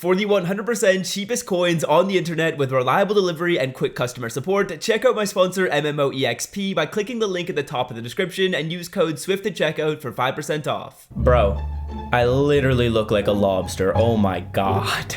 For the 100% cheapest coins on the internet with reliable delivery and quick customer support, check out my sponsor MMOEXP by clicking the link at the top of the description and use code SWIFT at checkout for 5% off. Bro, I literally look like a lobster. Oh my god.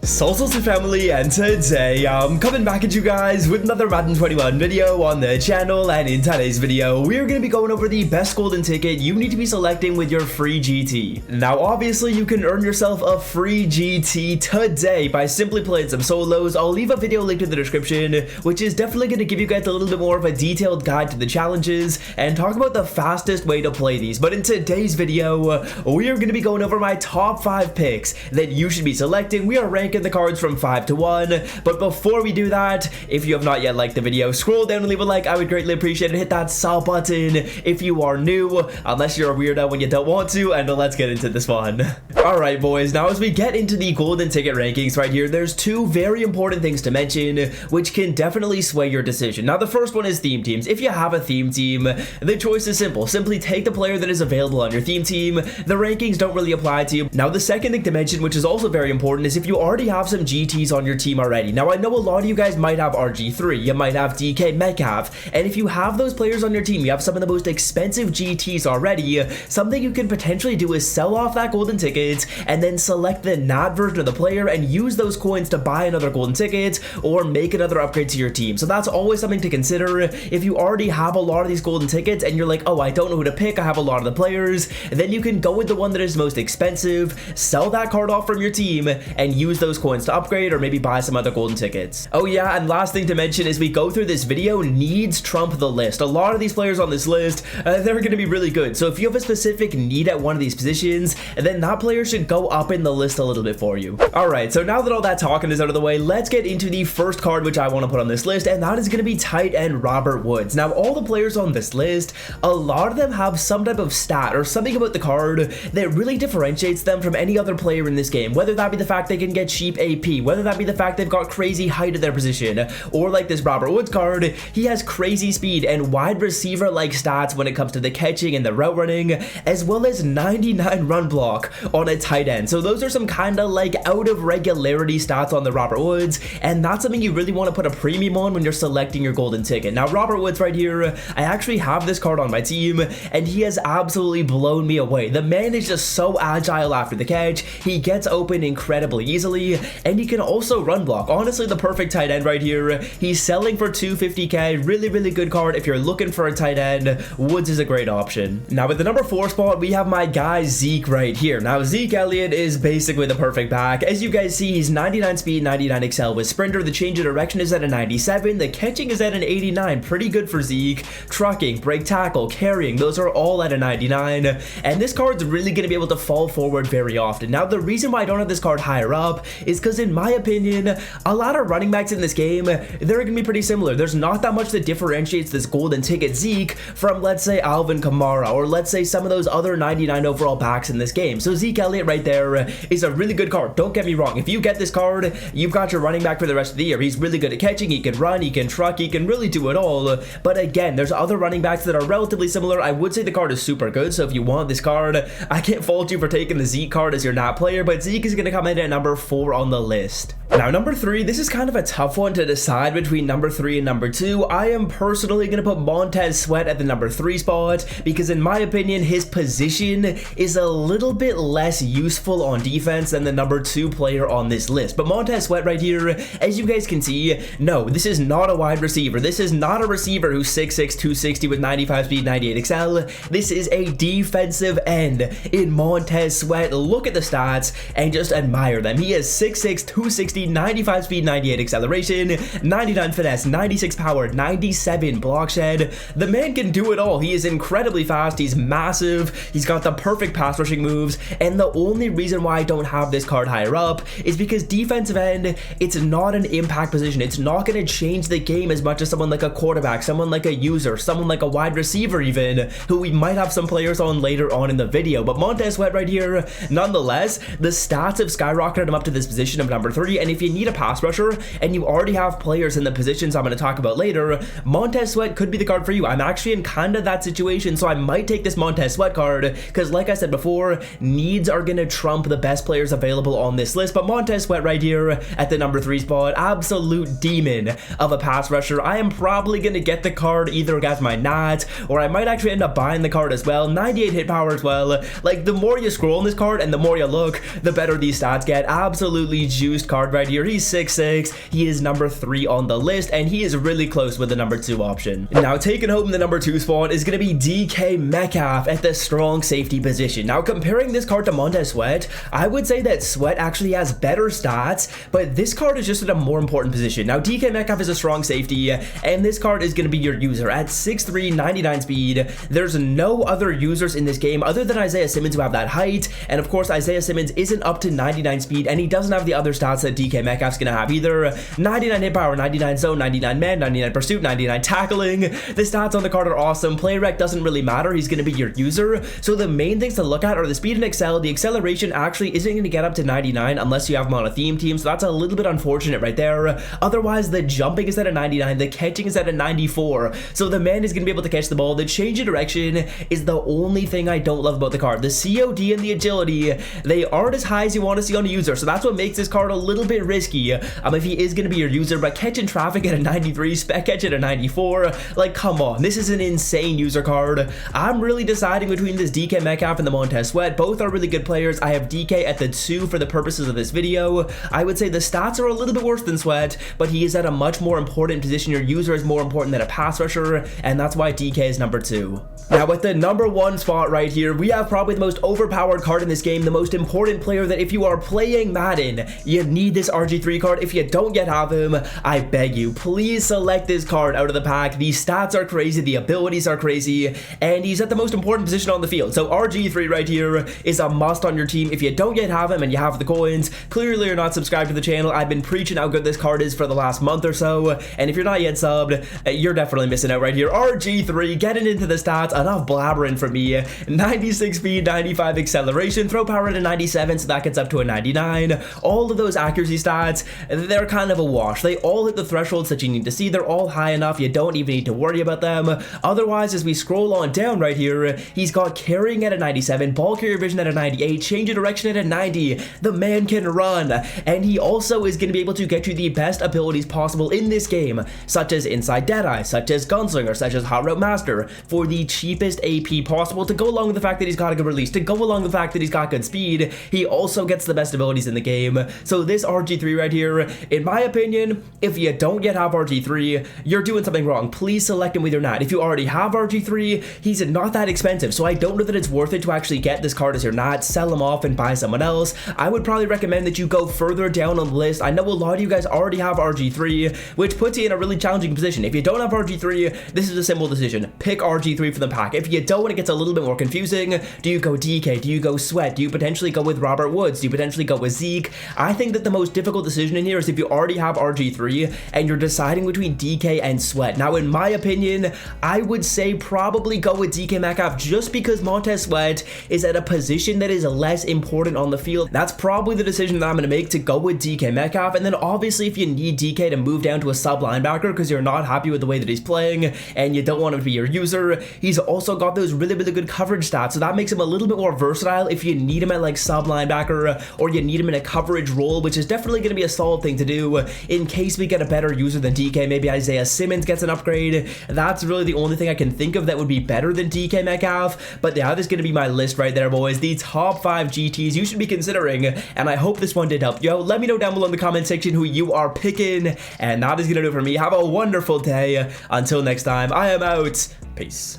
Salsals family, and today I'm coming back at you guys with another Madden 21 video on the channel, and in today's video we're going to be going over the best golden ticket you need to be selecting with your free GT. Now obviously you can earn yourself a free GT today by simply playing some solos. I'll leave a video link in the description which is definitely going to give you guys a little bit more of a detailed guide to the challenges and talk about the fastest way to play these. But in today's video we are going to be going over my top 5 picks that you should be selecting. We are ranking the cards from 5 to 1, but before we do that, if you have not yet liked the video, scroll down and leave a like. I would greatly appreciate it. Hit that sub button if you are new, unless you're a weirdo when you don't want to, and let's get into this one. Alright boys, now as we get into the golden ticket rankings right here, there's 2 very important things to mention which can definitely sway your decision. Now the first one is theme teams. If you have a theme team, the choice is simple. Simply take the player that is available on your theme team. The rankings don't really apply to you. Now the second thing to mention, which is also very important, is if you already have some GTs on your team already. Now I know a lot of you guys might have RG3, you might have DK Metcalf, and if you have those players on your team, you have some of the most expensive GTs already, something you can potentially do is sell off that golden ticket and then select the NAT version of the player and use those coins to buy another golden ticket or make another upgrade to your team. So that's always something to consider. If you already have a lot of these golden tickets and you're like, oh, I don't know who to pick, I have a lot of the players, then you can go with the one that is most expensive, sell that card off from your team, and use those coins to upgrade or maybe buy some other golden tickets. Oh yeah, and last thing to mention as we go through this video, needs trump the list. A lot of these players on this list, they're going to be really good. So if you have a specific need at one of these positions, then that player should go up in the list a little bit for you. Alright, so now that all that talking is out of the way, let's get into the first card which I want to put on this list, and that is going to be tight end Robert Woods. Now all the players on this list, a lot of them have some type of stat or something about the card that really differentiates them from any other player in this game, whether that be the fact they can get cheap AP, whether that be the fact they've got crazy height at their position, or like this Robert Woods card, he has crazy speed and wide receiver like stats when it comes to the catching and the route running, as well as 99 run block on a tight end. So those are some kind of like out of regularity stats on the Robert Woods, and that's something you really want to put a premium on when you're selecting your golden ticket. Now Robert Woods right here, I actually have this card on my team and he has absolutely blown me away. The man is just so agile after the catch, he gets open incredibly easily, and he can also run block. Honestly, the perfect tight end right here. He's selling for 250k. Really good card. If you're looking for a tight end, Woods is a great option. Now at the number 4 spot, we have my guy Zeke right here. Now Zeke Elliott is basically the perfect back. As you guys see, he's 99 speed, 99 excel with sprinter. The change of direction is at a 97. The catching is at an 89. Pretty good for Zeke. Trucking, break tackle, carrying, those are all at a 99. And this card's really going to be able to fall forward very often. Now the reason why I don't have this card higher up is because in my opinion, a lot of running backs in this game, they're going to be pretty similar. There's not that much that differentiates this golden ticket Zeke from, let's say, Alvin Kamara, or let's say some of those other 99 overall backs in this game. So Zeke Elliott right there is a really good card. Don't get me wrong. If you get this card, you've got your running back for the rest of the year. He's really good at catching. He can run, he can truck, he can really do it all. But again, there's other running backs that are relatively similar. I would say the card is super good. So if you want this card, I can't fault you for taking the Zeke card as your NAT player, but Zeke is going to come in at number 4 on the list. Now number 3, this is kind of a tough one to decide between number 3 and number 2. I am personally going to put Montez Sweat at the number 3 spot because in my opinion his position is a little bit less useful on defense than the number 2 player on this list. But Montez Sweat right here, as you guys can see, no, this is not a wide receiver. This is not a receiver who's 6'6", 260 with 95 speed, 98 excel. This is a defensive end in Montez Sweat. Look at the stats and just admire them. He is 6'6", 260, 95 speed, 98 acceleration, 99 finesse, 96 power, 97 block shed. The man can do it all. He is incredibly fast. He's massive. He's got the perfect pass rushing moves. And the only reason why I don't have this card higher up is because defensive end, it's not an impact position. It's not going to change the game as much as someone like a quarterback, someone like a user, someone like a wide receiver even, who we might have some players on later on in the video. But Montez Sweat right here, nonetheless, the stats have skyrocketed him up to this position of number 3. And if you need a pass rusher and you already have players in the positions I'm going to talk about later, Montez Sweat could be the card for you. I'm actually in kind of that situation, so I might take this Montez Sweat card because, like I said before, needs are going to trump the best players available on this list. But Montez Sweat right here at the number 3 spot, absolute demon of a pass rusher. I am probably going to get the card either as my nat, or I might actually end up buying the card as well. 98 hit power as well. Like, the more you scroll on this card and the more you look, the better these stats get. Absolutely juiced card right here. He's 6'6", he is number 3 on the list, and he is really close with the number 2 option. Now, taking home the number 2 spot is going to be DK Metcalf at the strong safety position. Now, comparing this card to Montez Sweat, I would say that Sweat actually has better stats, but this card is just at a more important position. Now, DK Metcalf is a strong safety, and this card is going to be your user at 6'3", 99 speed. There's no other users in this game other than Isaiah Simmons who have that height, and of course, Isaiah Simmons isn't up to 99 speed, and he doesn't have the other stats that DK Metcalf's going to have either. 99 hit power, 99 zone, 99 man, 99 pursuit, 99 tackling. The stats on the card are awesome. Play rec doesn't really matter. He's going to be your user. So the main things to look at are the speed and excel. The acceleration actually isn't going to get up to 99 unless you have him on a theme team, so that's a little bit unfortunate right there. Otherwise, the jumping is at a 99, the catching is at a 94, so the man is going to be able to catch the ball. The change of direction is the only thing I don't love about the card. The COD and the agility, they aren't as high as you want to see on a user, so that's what makes this card a little bit risky if he is going to be your user. But catching traffic at a 93, spec catch at a 94, like, come on, this is an insane user card. I'm really deciding between this DK Metcalf and the Montez Sweat. Both are really good players. I have DK at the 2 for the purposes of this video. I would say the stats are a little bit worse than Sweat, but he is at a much more important position. Your user is more important than a pass rusher, and that's why DK is number 2. Now, with the number 1 spot right here, we have probably the most overpowered card in this game, the most important player that if you are playing Madden, you need this RG3 card. If you don't yet have him, I beg you, please select this card out of the pack. The stats are crazy, the abilities are crazy, and he's at the most important position on the field. So RG3 right here is a must on your team. If you don't yet have him and you have the coins, clearly you're not subscribed to the channel. I've been preaching how good this card is for the last month or so, and if you're not yet subbed, you're definitely missing out right here. RG3, getting into the stats, enough blabbering from me. 96 speed, 95 acceleration, throw power at a 97, so that gets up to a 99. All of those accuracy stats, they're kind of a wash. They all hit the thresholds that you need to see. They're all high enough. You don't even need to worry about them. Otherwise, as we scroll on down right here, he's got carrying at a 97, ball carrier vision at a 98, change of direction at a 90. The man can run, and he also is going to be able to get you the best abilities possible in this game, such as Inside Deadeye, such as Gunslinger, such as Hot Route Master, for the cheapest AP possible, to go along with the fact that he's got a good release, to go along with the fact that he's got good speed. He also gets the best abilities in the game. So this RG3 right here, in my opinion, if you don't yet have RG3, you're doing something wrong. Please select him with your nat. If you already have RG3, he's not that expensive, so I don't know that it's worth it to actually get this card as your nat, sell him off and buy someone else. I would probably recommend that you go further down on the list. I know a lot of you guys already have RG3, which puts you in a really challenging position. If you don't have RG3, this is a simple decision. Pick RG3 from the pack. If you don't, it gets a little bit more confusing. Do you go DK? Do you go Sweat? Do you potentially go with Robert Woods? Do you potentially go with Zeke? I think that the most difficult decision in here is if you already have RG3 and you're deciding between DK and Sweat. Now, in my opinion, I would say probably go with DK Metcalf just because Montez Sweat is at a position that is less important on the field. That's probably the decision that I'm going to make, to go with DK Metcalf. And then obviously if you need DK to move down to a sub linebacker because you're not happy with the way that he's playing and you don't want him to be your user, he's also got those really good coverage stats, so that makes him a little bit more versatile if you need him at like sub linebacker or you need him in a coverage role, which is definitely going to be a solid thing to do in case we get a better user than DK. Maybe Isaiah Simmons gets an upgrade. That's really the only thing I can think of that would be better than DK Metcalf. But yeah, that's going to be my list right there, boys. The top 5 GTs you should be considering, and I hope this one did help. Yo, let me know down below in the comment section who you are picking, and that is going to do it for me. Have a wonderful day. Until next time, I am out. Peace.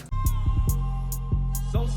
Don't